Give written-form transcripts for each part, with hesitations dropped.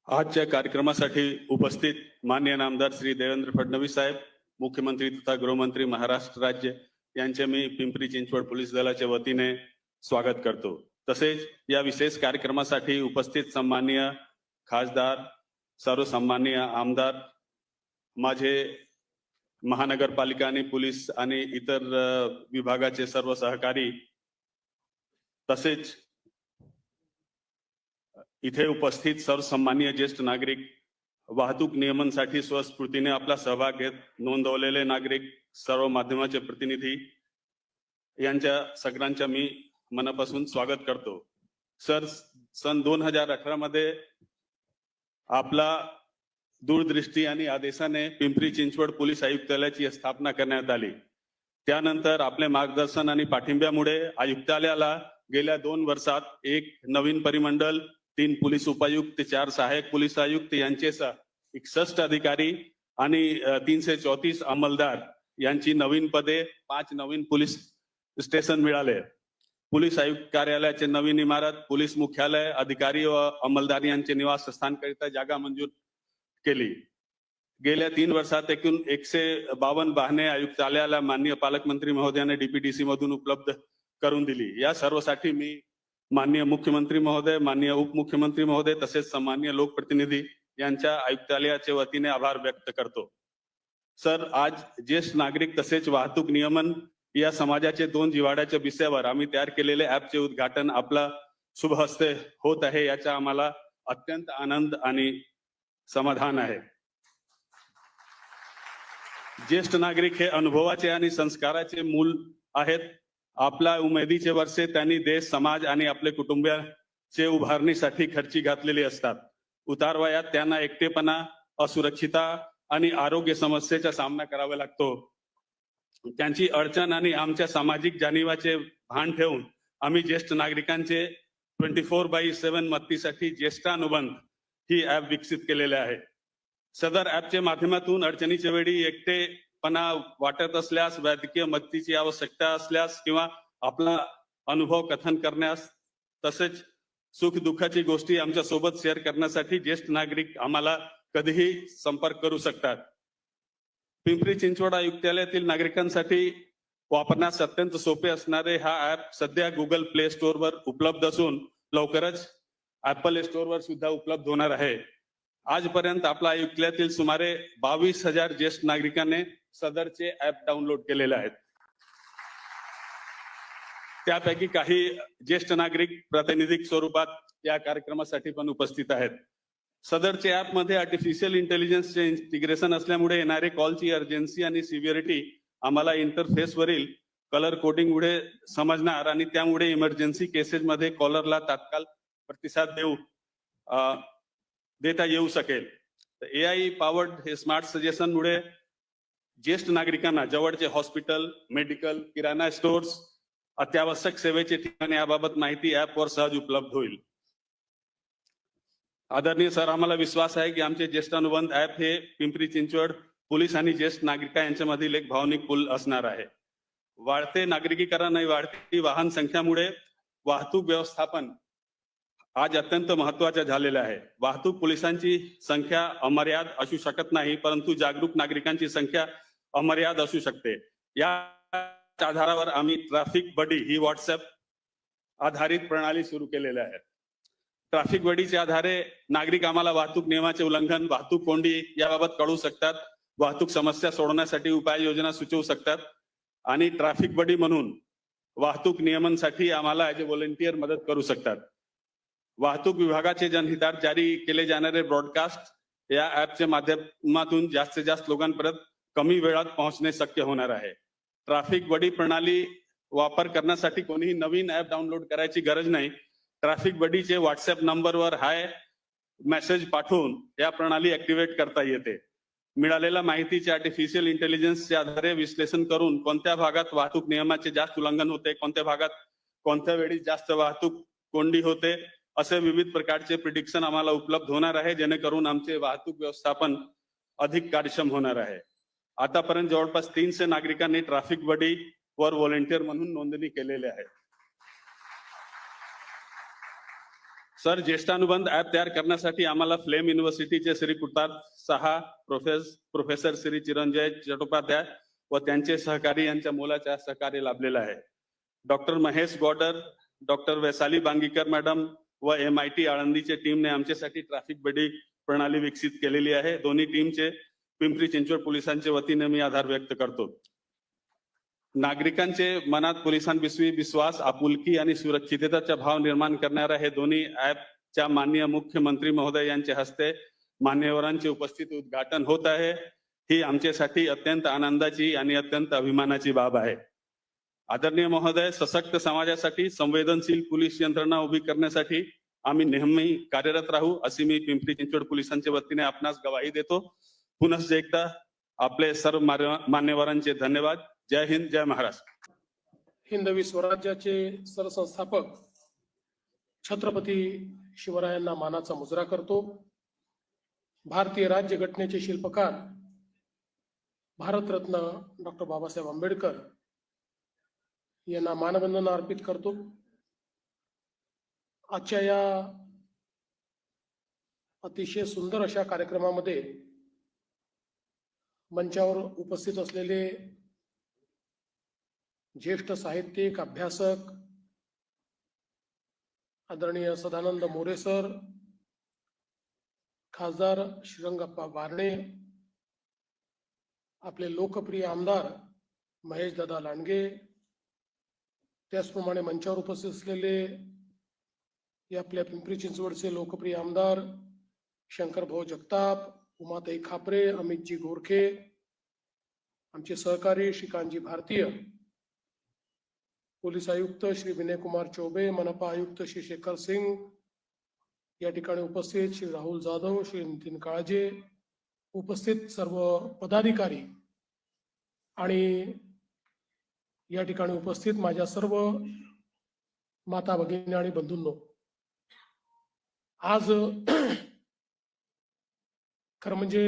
आजच्या कार्यक्रमासाठी उपस्थित माननीय नामदार श्री देवेंद्र फडणवीस साहेब, मुख्यमंत्री तथा गृहमंत्री महाराष्ट्र राज्य यांचे मी पिंपरी चिंचवड पोलीस दलाच्या वतीने स्वागत करतो। तसेच या विशेष कार्यक्रमासाठी उपस्थित सन्माननीय खासदार, सर्व सन्माननीय आमदार, माझे महानगरपालिका आणि पोलीस आणि इतर विभागाचे सर्व सहकारी, तसेच इथे उपस्थित सर्व सन्माननीय ज्येष्ठ नागरिक, वाहतूक नियमांसाठी स्वस्फूर्तीने आपला सहभाग घेत नोंदवलेले नागरिक, सर्व माध्यमाचे प्रतिनिधी यांच्या सगळ्यांच्या मी मनापासून स्वागत करतो। सर, सन 2018 मध्ये आपला दूरदृष्टी आणि आदेशाने पिंपरी चिंचवड पोलीस आयुक्तालयाची स्थापना करण्यात आली। त्यानंतर आपले मार्गदर्शन आणि पाठिंब्यामुळे आयुक्तालयाला गेल्या 2 वर्षात एक नवीन परिमंडल, 3 पोलीस उपायुक्त, 4 सहाय्यक पोलीस आयुक्त यांचेसह 61 अधिकारी आणि 334 अंमलदार यांची नवीन पदे, 5 नवीन पोलीस स्टेशन मिळाले। पोलीस आयुक्त कार्यालयाचे नवीन इमारत, पोलीस मुख्यालय, अधिकारी व अंमलदार यांचे निवासस्थानकरिता जागा मंजूर केली। गेल्या 3 वर्षात एकूण 152 वाहने आयुक्तालयाला माननीय पालकमंत्री महोदयाने डीपीडीसी मधून उपलब्ध करून दिली। या सर्वसाठी मी माननीय मुख्यमंत्री महोदय, माननीय उपमुख्यमंत्री महोदय तसेच सन्माननीय लोकप्रतिनिधी यांच्या आयुक्तालयाच्या वतीने आभार व्यक्त करतो। सर, आज ज्येष्ठ नागरिक तसेच वाहतूक नियमन या समाजाचे 2 जिव्हाळ्याच्या विषयावर आम्ही तयार केलेले ऍपचे उद्घाटन आपला शुभ हस्ते होत आहे, याचा आम्हाला अत्यंत आनंद आणि समाधान आहे। ज्येष्ठ नागरिक हे अनुभवाचे आणि संस्काराचे मूल आहेत। आपल्या उमेदीचे वर्षे त्यांनी देश, समाज आणि आपले कुटुंबाचे उभारणीसाठी खर्ची घातलेली असतात। उतारवयात त्यांना एकटेपणा, असुरक्षितता आणि आरोग्य समस्येचा सामना करावा लागतो। त्यांची अडचण आणि आमच्या सामाजिक जाणीवाचे भान ठेवून आम्ही ज्येष्ठ नागरिकांचे 24/7 मदतीसाठी ज्येष्ठानुबंध ही ऍप विकसित केलेले आहे। सदर ऍपच्या माध्यमातून अडचणीच्या वेळी एकटेपणा वाटत असल्यास, वैद्यकीय मदतीची आवश्यकता असल्यास किंवा आपला अनुभव कथन करण्यास, तसेच सुख दुःखाची गोष्टी आमच्या सोबत शेअर करण्यासाठी ज्येष्ठ नागरिक आम्हाला कधीही संपर्क करू शकतात। पिंपरी चिंचवड आयुक्तालयातील नागरिकांसाठी वापरण्यास अत्यंत सोपे असणारे हा ऍप सध्या गुगल प्ले स्टोअर वर उपलब्ध असून लवकरच ऍपल स्टोअर वर सुद्धा उपलब्ध होणार आहे। आजपर्यंत आपल्या आयुक्तालयातील सुमारे 22,000 ज्येष्ठ नागरिकांनी सदरचे ऍप डाउनलोड केलेले आहेत। त्यापैकी काही ज्येष्ठ नागरिक प्रातिनिधिक स्वरूपात या कार्यक्रमासाठी पण उपस्थित आहेत। सदरचे ऍप मध्ये आर्टिफिशियल इंटेलिजन्सचे इंटिग्रेशन असल्यामुळे येणारे कॉलची अर्जन्सी आणि सिव्हिरिटी आम्हाला इंटरफेसवरील कलर कोडिंग मुळे समजणार आणि त्यामुळे इमर्जन्सी केसेस मध्ये कॉलरला तात्काळ प्रतिसाद देता येऊ शकेल। AI पॉवर्ड हे स्मार्ट सजेशन मुळे ज्येष्ठ नागरिकांना जवळचे हॉस्पिटल, मेडिकल, किराणा स्टोर्स, अत्यावश्यक सेवेचे ठिकाण याबाबत माहिती ऍपवर सहज उपलब्ध होईल। आदरणीय सर, आम्हाला विश्वास आहे की आमचे ज्येष्ठानुबंध ऍप हे पिंपरी चिंचवड पोलीस आणि ज्येष्ठ नागरिका यांच्यामधील एक भावनिक पूल असणार आहे। वाढते नागरिकीकरण आणि वाढती वाहन संख्यामुळे वाहतूक व्यवस्थापन आज अत्यंत महत्त्वाचे झालेले आहे। वाहतूक पोलिसांची संख्या अमर्याद असू शकत नाही, परंतु जागरूक नागरिकांची संख्या अमर्याद असू शकते। या आधारावर आम्ही ट्रॅफिक बडी ही व्हॉट्सअप आधारित प्रणाली सुरू केलेली आहे। ट्रॅफिक बडीच्या आधारे नागरिक आम्हाला वाहतूक नियमाचे उल्लंघन, वाहतूक कोंडी याबाबत कळू शकतात, वाहतूक समस्या सोडवण्यासाठी उपाययोजना सुचवू शकतात आणि ट्रॅफिक बडी म्हणून वाहतूक नियमनासाठी आम्हाला ॲज अ व्हॉलंटियर मदत करू शकतात। वाहतूक विभागाचे जनहितार्थ जारी केले जाणारे ब्रॉडकास्ट या ऍपच्या माध्यमातून जास्तीत जास्त लोकांपर्यंत कमी वेळात पोहोचणे शक्य होणार आहे। ट्रॅफिक बडी प्रणाली वापर करण्यासाठी कोणीही नवीन ऍप डाउनलोड करायची गरज नाही। ट्रॅफिक बडीचे व्हॉट्सअप नंबरवर हाय मेसेज पाठवून या प्रणाली ऍक्टिव्हेट करता येते। मिळालेल्या माहितीचे आर्टिफिशियल इंटेलिजन्सच्या आधारे विश्लेषण करून कोणत्या भागात वाहतूक नियमाचे जास्त उल्लंघन होते, कोणत्या भागात कोणत्या वेळी जास्त वाहतूक कोंडी होते, असे विविध प्रकारचे प्रिडिक्शन आम्हाला उपलब्ध होणार आहे, जेणेकरून आमचे वाहतूक व्यवस्थापन अधिक कार्यक्षम होणार आहे। आतापर्यंत जवळपास 300 नागरिकांनी ट्रॅफिक बडी वर व्हॉलंटियर म्हणून नोंदणी केलेली आहे। सर, ज्येष्ठानुबंध ऍप तयार करण्यासाठी आम्हाला फ्लेम युनिव्हर्सिटीचे श्री कुटार सहा प्रोफेसर श्री चिरंजय चट्टोपाध्याय व त्यांचे सहकारी यांच्या मोलाच्या सहकार्य लाभलेलं आहे. Doctor Mahesh Godar, doctor Vaishali Bangikar madam व MIT आळंदीचे टीमने आमच्यासाठी ट्रॅफिक बडी प्रणाली विकसित केलेली आहे. दोन्ही टीमचे पिंपरी चिंचवड पोलिसांच्या वतीने मी आभार व्यक्त करतो. नागरिकांचे मनात पोलिसांविषयी विश्वास, आपुलकी आणि सुरक्षिततेचा भाव निर्माण करणाऱ्या हे दोन्ही ऍपच्या माननीय मुख्यमंत्री महोदय यांच्या हस्ते मान्यवरांचे उपस्थित उद्घाटन होत आहे. ही आमच्यासाठी अत्यंत आनंदाची आणि अत्यंत अभिमानाची बाब आहे. आदरणीय महोदय, सशक्त समाजासाठी संवेदनशील पोलीस यंत्रणा उभी करण्यासाठी आम्ही नेहमी कार्यरत राहू अशी मी पिंपरी चिंचवड पोलिसांच्या वतीने आपणास ग्वाही देतो. पुनश्च एकदा आपले सर्व मान्यवरांचे धन्यवाद. जय हिंद, जय महाराष्ट्र. हिंदवी स्वराज्याचे सरसंस्थापक छत्रपती शिवरायांना मानाचा मुजरा करतो. भारतीय राज्यघटनेचे शिल्पकार भारतरत्न डॉक्टर बाबासाहेब आंबेडकर यांना मानवंदना अर्पित करतो. आजच्या या अतिशय सुंदर अशा कार्यक्रमामध्ये मंचावर उपस्थित असलेले ज्येष्ठ साहित्यिक, अभ्यासक आदरणीय सदानंद मोरे सर, खासदार श्रीरंगप्पा बारणे, आपले लोकप्रिय आमदार महेश दादा लांडगे, त्याचप्रमाणे मंचावर उपस्थित असलेले आपल्या पिंपरी चिंचवडचे लोकप्रिय आमदार शंकरभाऊ जगताप, उमाताई खापरे, अमितजी गोरखे, आमचे सहकारी श्रीकांतजी भारतीय, पोलीस आयुक्त श्री विनय कुमार चौबे, मनपा आयुक्त श्री शेखर सिंग, या ठिकाणी उपस्थित श्री राहुल जाधव, श्री नितीन काळजे, उपस्थित सर्व पदाधिकारी आणि या ठिकाणी उपस्थित माझ्या सर्व माता भगिनी आणि बंधूंनो, आज खरं म्हणजे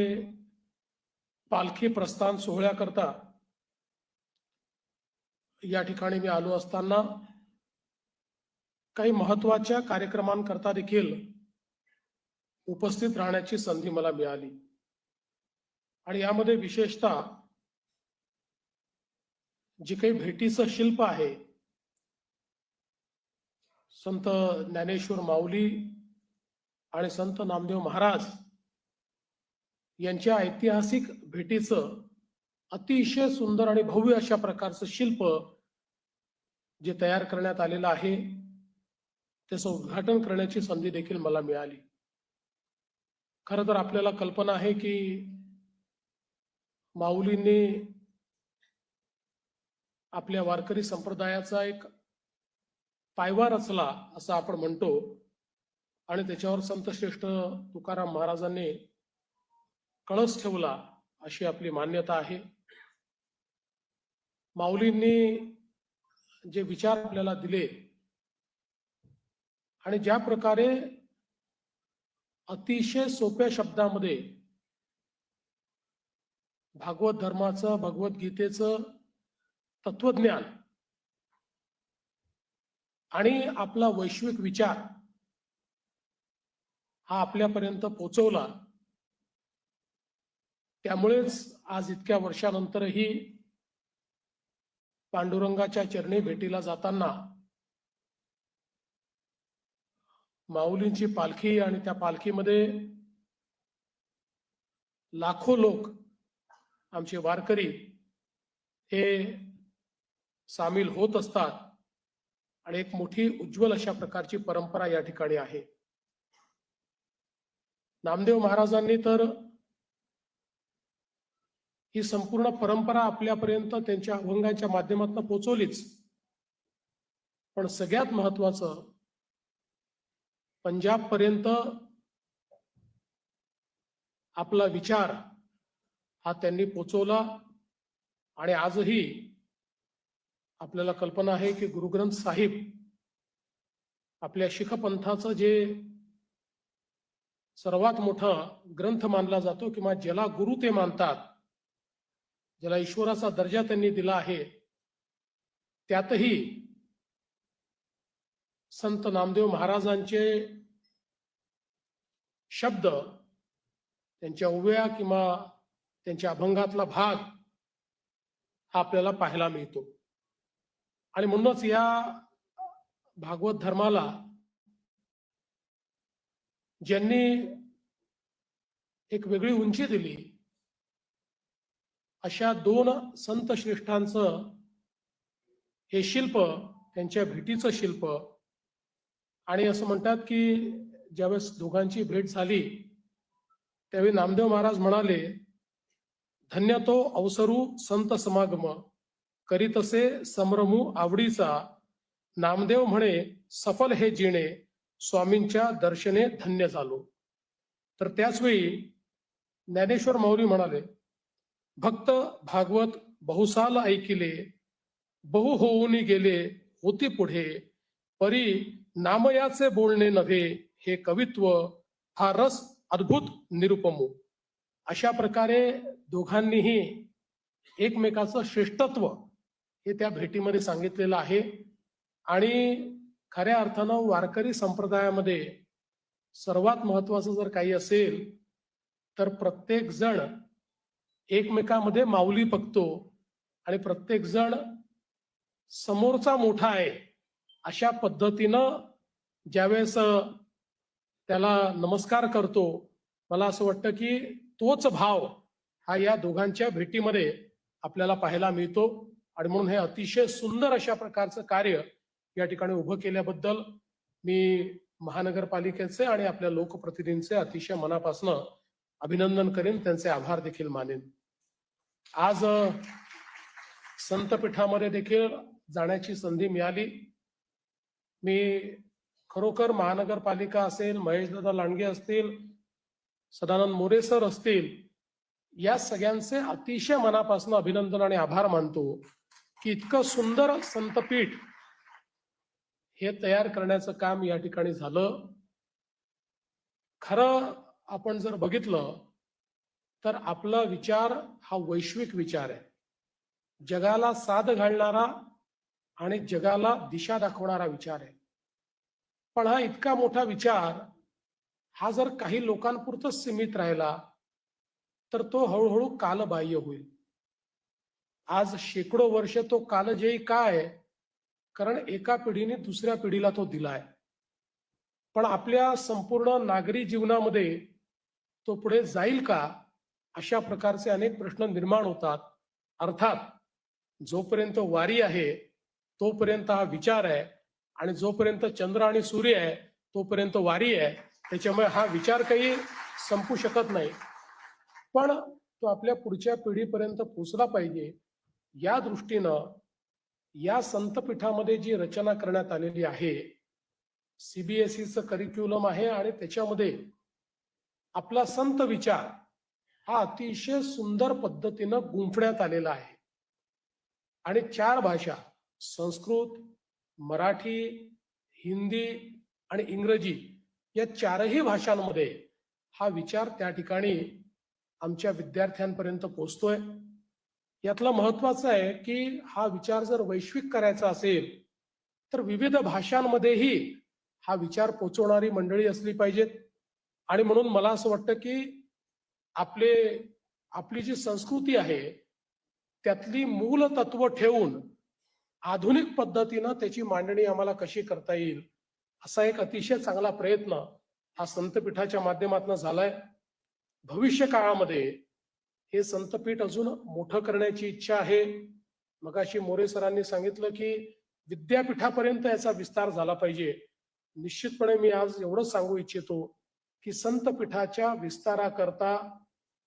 पालखी प्रस्थान सोहळ्याकरता या ठिकाणी मी आलो असताना काही महत्वाच्या कार्यक्रमांकरता देखील उपस्थित राहण्याची संधी मला मिळाली आणि यामध्ये विशेषतः जे काही भेटीचं शिल्प आहे, संत ज्ञानेश्वर माऊली आणि संत नामदेव महाराज यांच्या ऐतिहासिक भेटीचं अतिशय सुंदर आणि भव्य अशा प्रकारचं शिल्प जे तयार करण्यात आलेलं आहे, त्याचं उद्घाटन करण्याची संधी देखील मला मिळाली. खरं तर आपल्याला कल्पना आहे की माऊलींनी आपल्या वारकरी संप्रदायाचा एक पायवा रचला असं आपण म्हणतो आणि त्याच्यावर संतश्रेष्ठ तुकाराम महाराजांनी कळस ठेवला अशी आपली मान्यता आहे. माऊलींनी जे विचार आपल्याला दिले आणि ज्या प्रकारे अतिशय सोप्या शब्दामध्ये भागवत धर्माचं, भगवद्गीतेचं तत्वज्ञान आणि आपला वैश्विक विचार हा आपल्यापर्यंत पोहोचवला, त्यामुळेच आज इतक्या वर्षानंतरही पांडुरंगाच्या चरणी भेटीला जाताना माऊलींची पालखी आणि त्या पालखीमध्ये लाखो लोक आमचे वारकरी हे सामील होत असतात आणि एक मोठी उज्ज्वल अशा प्रकारची परंपरा या ठिकाणी आहे. नामदेव महाराजांनी तर ही संपूर्ण परंपरा आपल्यापर्यंत त्यांच्या अभंगांच्या माध्यमातून पोहोचवलीच, पण सगळ्यात महत्वाचं पंजाब पर्यंत आपला विचार हा त्यांनी पोहोचवला आणि आजही आपल्याला कल्पना आहे की गुरु ग्रंथ साहिब आपल्या शीख पंथाचं जे सर्वात मोठा ग्रंथ मानला जातो किंवा ज्याला गुरु ते मानतात, ज्याला ईश्वराचा दर्जा त्यांनी दिला आहे, त्यातही संत नामदेव महाराजांचे शब्द, त्यांच्या ओव्या किंवा त्यांच्या अभंगातला भाग हा आपल्याला पाहायला मिळतो. आणि म्हणूनच या भागवत धर्माला ज्यांनी एक वेगळी उंची दिली अशा दोन संत श्रेष्ठांचं हे शिल्प, त्यांच्या भेटीचं शिल्प. आणि असं म्हणतात की ज्यावेळेस दोघांची भेट झाली त्यावेळी नामदेव महाराज म्हणाले, धन्य तो अवसरू संत समागम, करीतसे संभ्रमू आवडीचा, नामदेव म्हणे सफल हे जिणे, स्वामींच्या दर्शने धन्य झालो. तर त्याचवेळी ज्ञानेश्वर माऊली म्हणाले, भक्त भागवत बहुसाल ऐकिले, बहु होऊन गेले होती पुढे, परी नामयाचे बोलणे नव्हे हे कवित्व, हा रस अद्भुत निरुपमू. अशा प्रकारे दोघांनीही एकमेकाचं श्रेष्ठत्व हे त्या भेटीमध्ये सांगितलेलं आहे. आणि खऱ्या अर्थानं वारकरी संप्रदायामध्ये सर्वात महत्वाचं जर काही असेल तर प्रत्येक जण एकमेकामध्ये माऊली बघतो आणि प्रत्येक जण समोरचा मोठा आहे अशा पद्धतीनं ज्यावेळेस त्याला नमस्कार करतो, मला असं वाटतं की तोच भाव हा या दोघांच्या भेटीमध्ये आपल्याला पाहायला मिळतो. आणि म्हणून हे अतिशय सुंदर अशा प्रकारचं कार्य या ठिकाणी उभं केल्याबद्दल मी महानगरपालिकेचे आणि आपल्या लोकप्रतिनिधींचे अतिशय मनापासून अभिनंदन करेन, त्यांचे आभार देखील मानेन. आज संतपीठामध्ये देखील जाण्याची संधी मिळाली. मी खरोखर महानगरपालिका असेल, महेशदादा लांडगे असतील, सदानंद मोरे सर असतील, या सगळ्यांचे अतिशय मनापासून अभिनंदन आणि आभार मानतो की इतकं सुंदर संतपीठ हे तयार करण्याचं काम या ठिकाणी झालं. खरं आपण जर बघितलं तर आपला विचार हा वैश्विक विचार आहे, जगाला साद घालणारा आणि जगाला दिशा दाखवणारा विचार आहे. पण हा इतका मोठा विचार हा जर काही लोकांपुरतच सीमित राहिला तर तो हळूहळू कालबाह्य होईल. आज शेकडो वर्ष तो कालजयी काय? कारण एका पिढीने दुसऱ्या पिढीला तो दिलाय. पण आपल्या संपूर्ण नागरी जीवनामध्ये तो पुढे जाईल का, अशा प्रकारचे अनेक प्रश्न निर्माण होतात. अर्थात जोपर्यंत वारी आहे तोपर्यंत हा विचार आहे, आणि जोपर्यंत चंद्र आणि सूर्य आहे तोपर्यंत वारी आहे. त्याच्यामुळे हा विचार काही संपू शकत नाही, पण तो आपल्या पुढच्या पिढीपर्यंत पोहोचला पाहिजे. या दृष्टीनं या संतपीठामध्ये जी रचना करण्यात आलेली आहे, सीबीएसईचं करिक्युलम आहे आणि त्याच्यामध्ये आपला संत विचार हा अतिशय सुंदर पद्धतीनं गुंफण्यात आलेला आहे. आणि 4 भाषा, संस्कृत, मराठी, हिंदी आणि इंग्रजी, या 4ही भाषांमध्ये हा विचार त्या ठिकाणी आमच्या विद्यार्थ्यांपर्यंत पोहोचतोय. यातलं महत्वाचं आहे की हा विचार जर वैश्विक करायचा असेल तर विविध भाषांमध्येही हा विचार पोहोचवणारी मंडळी असली पाहिजेत. आणि म्हणून मला असं वाटतं की आपली जी संस्कृती आहे त्यातली मूल तत्व ठेवून आधुनिक पद्धतीनं त्याची मांडणी आम्हाला कशी करता येईल, असा एक अतिशय चांगला प्रयत्न हा संतपीठाच्या माध्यमातून झालाय. भविष्य काळामध्ये हे संतपीठ अजून मोठं करण्याची इच्छा आहे. मगाशी मोरे सरांनी सांगितलं की विद्यापीठापर्यंत याचा विस्तार झाला पाहिजे. निश्चितपणे मी आज एवढंच सांगू इच्छितो की संतपीठाच्या विस्ताराकरता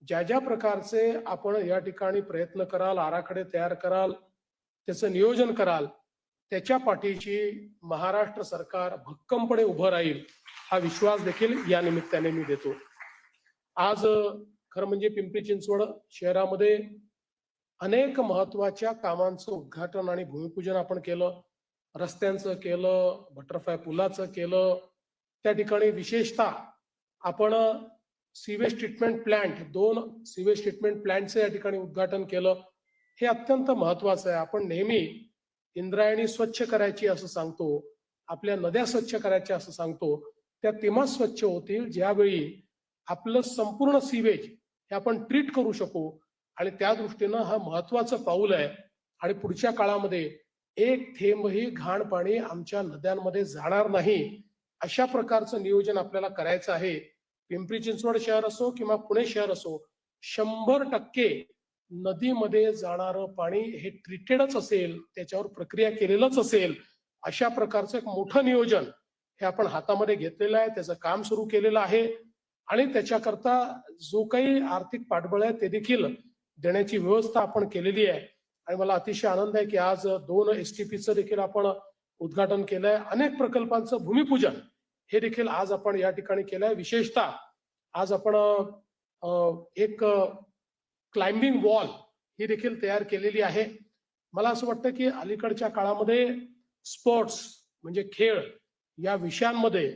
ज्या ज्या प्रकारचे आपण या ठिकाणी प्रयत्न कराल, आराखडे तयार कराल, त्याचं नियोजन कराल, त्याच्या पाठीशी महाराष्ट्र सरकार भक्कमपणे उभं राहील, हा विश्वास देखील या निमित्ताने मी देतो. आज खरं म्हणजे पिंपरी चिंचवड शहरामध्ये अनेक महत्वाच्या कामांचं उद्घाटन आणि भूमिपूजन आपण केलं. रस्त्यांचं केलं, बटरफ्लाय पुलाचं केलं. त्या ठिकाणी विशेषतः आपण sewage treatment plant, 2 sewage treatment प्लांटचं या ठिकाणी उद्घाटन केलं. हे अत्यंत महत्वाचं आहे. आपण नेहमी इंद्रायणी स्वच्छ करायची असं सांगतो, आपल्या नद्या स्वच्छ करायच्या असं सांगतो. त्या तेव्हा स्वच्छ होतील ज्यावेळी आपलं संपूर्ण सीवेज हे आपण ट्रीट करू शकू आणि त्या दृष्टीनं हा महत्वाचं पाऊल आहे. आणि पुढच्या काळामध्ये एक थेंबही घाण पाणी आमच्या नद्यांमध्ये जाणार नाही अशा प्रकारचं नियोजन आपल्याला करायचं आहे. पिंपरी चिंचवड शहर असो किंवा पुणे शहर असो, 100% नदीमध्ये जाणारं पाणी हे ट्रीटेडच असेल, त्याच्यावर प्रक्रिया केलेलंच असेल. अशा प्रकारचं एक मोठं नियोजन हे आपण हातामध्ये घेतलेलं आहे, त्याचं काम सुरू केलेलं आहे. आणि त्याच्याकरता जो काही आर्थिक पाठबळ आहे ते देखील देण्याची व्यवस्था आपण केलेली आहे. आणि मला अतिशय आनंद आहे की आज 2 STPचं देखील आपण उद्घाटन केलंय. अनेक प्रकल्पांचं भूमिपूजन हे देखील आज आपण या ठिकाणी केलंय. विशेषतः आज आपण एक क्लाइम्बिंग वॉल ही देखील तयार केलेली आहे. मला असं वाटतं की अलीकडच्या काळामध्ये स्पोर्ट्स म्हणजे खेळ या विषयांमध्ये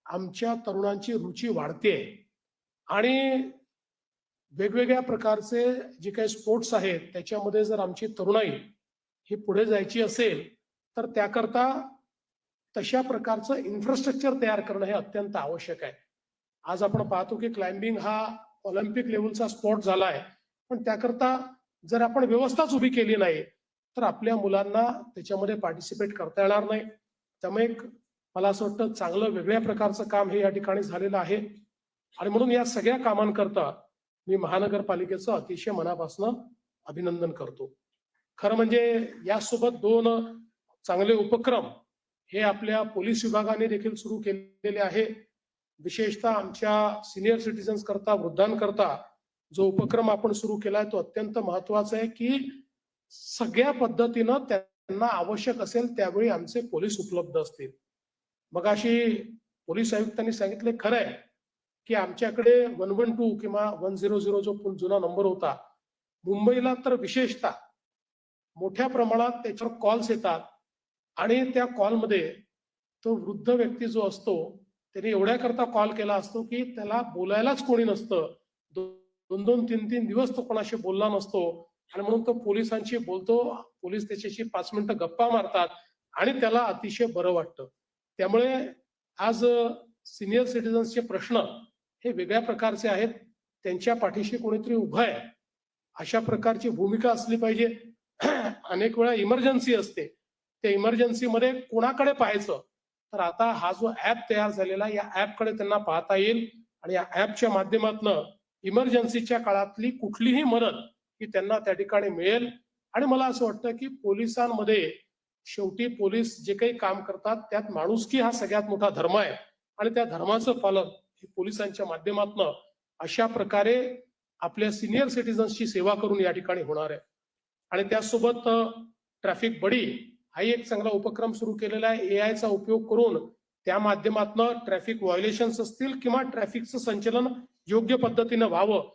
आमच्या तरुणांची रुची वाढते आणि वेगवेगळ्या प्रकारचे जे काही स्पोर्ट्स आहेत त्याच्यामध्ये जर आमची तरुणाई ही पुढे जायची असेल तर त्याकरता तशा प्रकारचं इन्फ्रास्ट्रक्चर तयार करणं हे अत्यंत आवश्यक आहे. आज आपण पाहतो की क्लाइम्बिंग हा ऑलिम्पिक लेवलचा स्पोर्ट झाला आहे, पण त्याकरता जर आपण व्यवस्थाच उभी केली नाही तर आपल्या मुलांना त्याच्यामध्ये पार्टिसिपेट करता येणार नाही. त्यामुळे मला असं वाटतं चांगलं वेगळ्या प्रकारचं काम हे या ठिकाणी झालेलं आहे. आणि म्हणून या सगळ्या कामांकरता मी महानगरपालिकेचं अतिशय मनापासून अभिनंदन करतो. खरं म्हणजे यासोबत 2 चांगले उपक्रम हे आपल्या पोलीस विभागाने देखील सुरू केलेले आहे. विशेषतः आमच्या सिनियर सिटीजन्स करता, वृद्धांकरता जो उपक्रम आपण सुरू केलाय तो अत्यंत महत्वाचा आहे की सगळ्या पद्धतीनं त्यांना आवश्यक असेल त्यावेळी आमचे पोलीस उपलब्ध असतील. मगाशी पोलीस आयुक्तांनी सांगितले खरं आहे की आमच्याकडे 112 किंवा 100 जो जुना नंबर होता, मुंबईला तर विशेषतः मोठ्या प्रमाणात त्याच्यावर कॉल्स येतात आणि त्या कॉलमध्ये तो वृद्ध व्यक्ती जो असतो त्याने एवढ्या करता कॉल केला असतो की त्याला बोलायलाच कोणी नसतं. 2-2, 3-3 दिवस तो कोणाशी बोलला नसतो आणि म्हणून तो पोलिसांशी बोलतो. पोलीस त्याच्याशी 5 मिनिटं गप्पा मारतात आणि त्याला अतिशय बरं वाटतं. त्यामुळे आज सिनियर सिटीजन्सचे प्रश्न हे वेगळ्या प्रकारचे आहेत. त्यांच्या पाठीशी कोणीतरी उभं आहे अशा प्रकारची भूमिका असली पाहिजे. अनेक वेळा इमर्जन्सी असते, त्या इमर्जन्सीमध्ये कोणाकडे पाहायचं तर आता हा जो ऍप तयार झालेला या ऍपकडे त्यांना पाहता येईल आणि या ऍपच्या माध्यमातून इमर्जन्सीच्या काळातली कुठलीही मदत ही त्यांना त्या ठिकाणी मिळेल. आणि मला असं वाटतं की पोलिसांमध्ये शेवटी पोलीस जे काही काम करतात त्यात माणुसकी हा सगळ्यात मोठा धर्म आहे आणि त्या धर्माचं पालन हे पोलिसांच्या माध्यमातून अशा प्रकारे आपल्या सिनियर सिटीजन्सची सेवा करून या ठिकाणी होणार आहे. आणि त्यासोबत ट्रॅफिक बडी हाही एक चांगला उपक्रम सुरू केलेला आहे. AI चा उपयोग करून त्या माध्यमातून ट्रॅफिक व्हायोलेशन्स असतील किंवा ट्रॅफिकचं संचलन योग्य पद्धतीनं व्हावं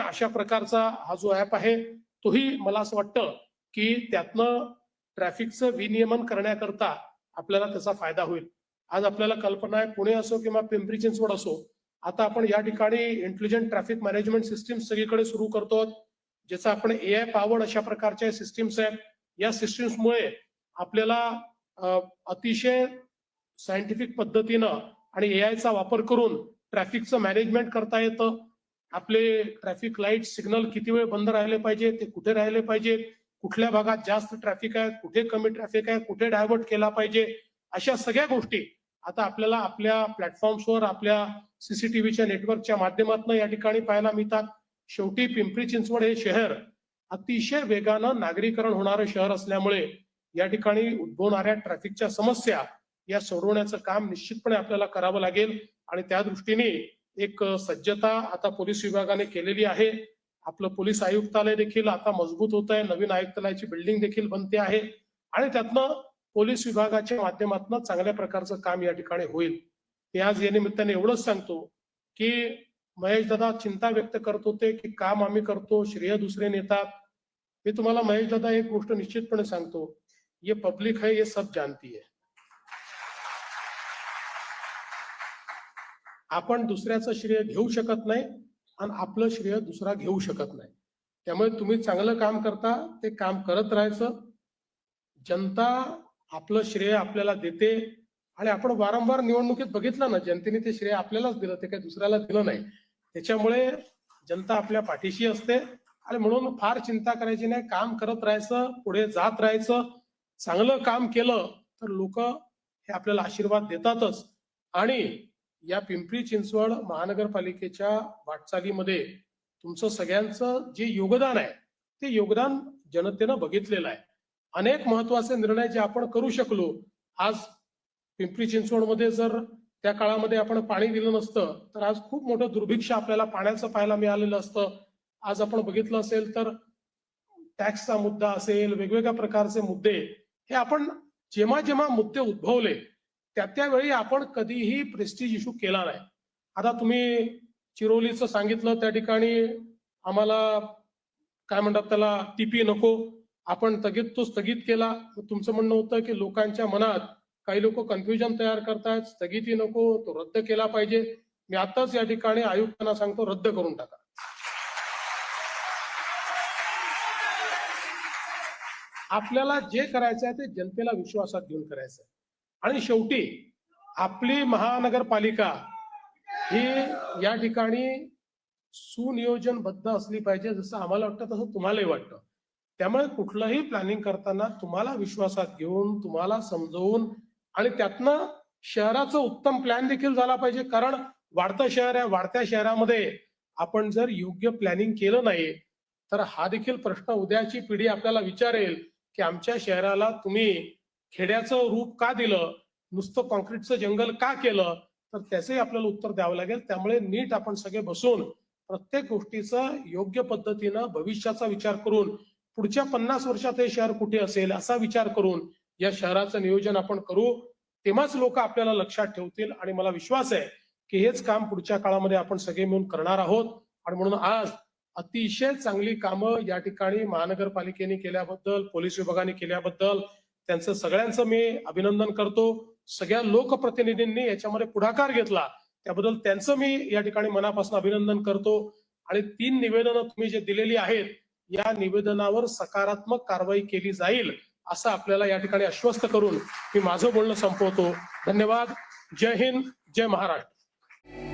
अशा प्रकारचा हा जो ऍप आहे तोही मला असं वाटतं की त्यातनं ट्रॅफिकचं विनियमन करण्याकरता आपल्याला त्याचा फायदा होईल. आज आपल्याला कल्पना आहे पुणे असो किंवा पिंपरी चिंचवड असो, आता आपण या ठिकाणी इंटेलिजंट ट्रॅफिक मॅनेजमेंट सिस्टीम सगळीकडे सुरू करतो, ज्याचा आपण AI पावर्ड अशा प्रकारच्या सिस्टीम्स आहेत. या सिस्टीम्समुळे आपल्याला अतिशय सायंटिफिक पद्धतीनं आणि AI चा वापर करून ट्रॅफिकचं मॅनेजमेंट करता येतं. आपले ट्रॅफिक लाईट सिग्नल किती वेळ बंद राहिले पाहिजे, ते कुठे राहिले पाहिजे, कुठल्या भागात जास्त ट्रॅफिक आहे, कुठे कमी ट्रॅफिक आहे, कुठे डायव्हर्ट केला पाहिजे, अशा सगळ्या गोष्टी आता आपल्याला आपल्या प्लॅटफॉर्म्सवर आपल्या CCTVच्या नेटवर्कच्या माध्यमातून या ठिकाणी पाहायला मिळतात. शेवटी पिंपरी चिंचवड हे शहर अतिशय वेगानं नागरीकरण होणारं शहर असल्यामुळे या ठिकाणी उद्भवणाऱ्या ट्रॅफिकच्या समस्या या सोडवण्याचं काम निश्चितपणे आपल्याला करावं लागेल. आणि त्या दृष्टीने एक सज्जता आता पोलीस विभागाने केलेली आहे. आपलं पोलीस आयुक्तालय देखील आता मजबूत होत आहे, नवीन आयुक्तालयाची बिल्डिंग देखील बनते आहे आणि त्यातनं पोलीस विभागाच्या माध्यमातून चांगल्या प्रकारचं काम या ठिकाणी होईल. मी आज या निमित्ताने एवढंच सांगतो की महेश दादा चिंता व्यक्त करत होते की काम आम्ही करतो, श्रेय दुसरे नेतात. मी तुम्हाला महेश दादा एक गोष्ट निश्चितपणे सांगतो, ये पब्लिक है, ये सब जानती है. आपण दुसऱ्याचं श्रेय घेऊ शकत नाही आणि आपलं श्रेय दुसरा घेऊ शकत नाही. त्यामुळे तुम्ही चांगलं काम करता, ते काम करत राहायचं. जनता आपलं श्रेय आपल्याला देते आणि आपण वारंवार निवडणुकीत बघितलं ना, जनतेने ते श्रेय आपल्यालाच दिलं, ते काही दुसऱ्याला दिलं नाही. त्याच्यामुळे जनता आपल्या पाठीशी असते आणि म्हणून फार चिंता करायची नाही, काम करत राहायचं, पुढे जात राहायचं. चांगलं काम केलं तर लोक हे आपल्याला आशीर्वाद देतातच. आणि या पिंपरी चिंचवड महानगरपालिकेच्या वाटचालीमध्ये तुमचं सगळ्यांचं जे योगदान आहे ते योगदान जनतेनं बघितलेलं आहे. अनेक महत्वाचे निर्णय जे आपण करू शकलो, आज पिंपरी चिंचवडमध्ये जर त्या काळामध्ये आपण पाणी दिलं नसतं तर आज खूप मोठं दुर्भिक्ष आपल्याला पाण्याचं पाहायला मिळालेलं असतं. आज आपण बघितलं असेल तर टॅक्सचा मुद्दा असेल, वेगवेगळ्या प्रकारचे मुद्दे, हे आपण जेव्हा जेव्हा मुद्दे उद्भवले त्यावेळी आपण कधीही प्रेस्टिज इश्यू केला नाही. आता तुम्ही चिरोलीचं सांगितलं, त्या ठिकाणी आम्हाला काय म्हणतात त्याला टीपी नको, आपण तो स्थगित केला. तुमचं म्हणणं होतं की लोकांच्या मनात काही लोक कन्फ्युजन तयार करतात, स्थगिती नको, तो रद्द केला पाहिजे. मी आताच या ठिकाणी आयुक्तांना सांगतो, रद्द करून टाका. आपल्याला जे करायचं आहे ते जनतेला विश्वासात घेऊन करायचं आहे. आणि शेवटी आपली महानगरपालिका ही या ठिकाणी सुनियोजनबद्ध असली पाहिजे, जसं आम्हाला वाटतं तसं तुम्हालाही वाटतं. त्यामुळे कुठलंही प्लॅनिंग करताना तुम्हाला विश्वासात घेऊन, तुम्हाला समजवून आणि त्यातनं शहराचं उत्तम प्लॅन देखील झाला पाहिजे. कारण वाढतं शहर आहे, वाढत्या शहरामध्ये आपण जर योग्य प्लॅनिंग केलं नाही तर हा देखील प्रश्न उद्याची पिढी आपल्याला विचारेल की आमच्या शहराला तुम्ही खेड्याचं रूप का दिलं, नुसतं कॉन्क्रीटचं जंगल का केलं, तर त्याचंही आपल्याला उत्तर द्यावं लागेल. त्यामुळे नीट आपण सगळे बसून प्रत्येक गोष्टीचा योग्य पद्धतीनं भविष्याचा विचार करून पुढच्या 50 वर्षात हे शहर कुठे असेल असा विचार करून या शहराचं नियोजन आपण करू. तेव्हाच लोक आपल्याला लक्षात ठेवतील आणि मला विश्वास आहे की हेच काम पुढच्या काळामध्ये आपण सगळे मिळून करणार आहोत. आणि म्हणून आज अतिशय चांगली कामं या ठिकाणी महानगरपालिकेने केल्याबद्दल, पोलीस विभागाने केल्याबद्दल त्यांचं सगळ्यांचं मी अभिनंदन करतो. सगळ्या लोकप्रतिनिधींनी याच्यामध्ये पुढाकार घेतला त्याबद्दल त्यांचं मी या ठिकाणी मनापासून अभिनंदन करतो. आणि 3 निवेदनं तुम्ही जे दिलेली आहेत, या निवेदनावर सकारात्मक कारवाई केली जाईल असं आपल्याला या ठिकाणी आश्वस्त करून मी माझं बोलणं संपवतो. धन्यवाद. जय हिंद, जय महाराष्ट्र.